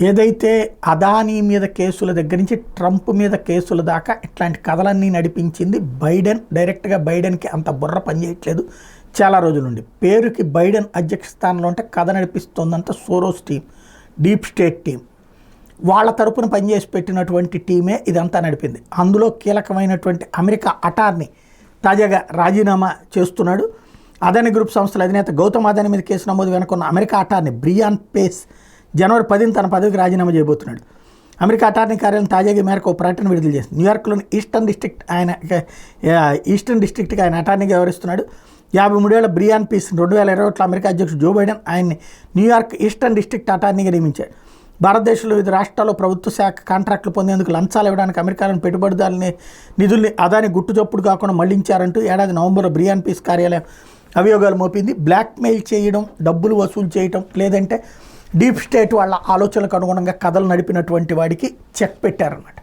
ఏదైతే అదానీ మీద కేసుల దగ్గర నుంచి ట్రంప్ మీద కేసుల దాకా ఇట్లాంటి కథలన్నీ నడిపించింది బైడెన్. డైరెక్ట్గా బైడెన్కి అంత బుర్ర పనిచేయట్లేదు చాలా రోజుల నుండి. పేరుకి బైడెన్ అధ్యక్ష స్థానంలో ఉంటే కథ నడిపిస్తోందంతా Soros team, deep state team. వాళ్ళ తరపున పనిచేసి పెట్టినటువంటి టీమే ఇదంతా నడిపింది. అందులో కీలకమైనటువంటి అమెరికా అటార్నీ తాజాగా రాజీనామా చేస్తున్నాడు. అదానీ గ్రూప్ సంస్థల అధినేత గౌతమ్ అదానీ మీద కేసు నమోదు వెనుకున్న అమెరికా అటార్నీ బ్రియాన్ పేస్ జనవరి 10న తన పదవికి రాజీనామా చేయబోతున్నాడు. అమెరికా అటార్నీ కార్యాలయం తాజాగా ఈ మేరకు ఒక ప్రకటన విడుదల చేసింది. న్యూయార్క్లోని ఈస్టర్న్ డిస్ట్రిక్ట్కి ఆయన అటార్నీగా వ్యవహరిస్తున్నాడు. 53 ఏళ్ల బ్రియాన్ పీస్ 2021 అమెరికా అధ్యక్షుడు జో బైడెన్ ఆయన్ని న్యూయార్క్ ఈస్టర్న్ డిస్ట్రిక్ట్ అటార్నీగా నియమించాడు. భారతదేశంలో వివిధ రాష్ట్రాల్లో ప్రభుత్వ శాఖ కాంట్రాక్టులు పొందేందుకు లంచాలు ఇవ్వడానికి అమెరికాలోని పెట్టుబడిదారులని నిధుల్ని అదాని గుట్టుచప్పుడు కాకుండా మళ్లించారంటూ ఏడాది నవంబర్లో బ్రియాన్ పీస్ కార్యాలయం అభియోగాలు మోపింది. బ్లాక్మెయిల్ చేయడం, డబ్బులు వసూలు చేయడం, లేదంటే డీప్ స్టేట్ వాళ్ళ ఆలోచనలకు అనుగుణంగా కథలు నడిపినటువంటి వాడికి చెక్ పెట్టారన్నమాట.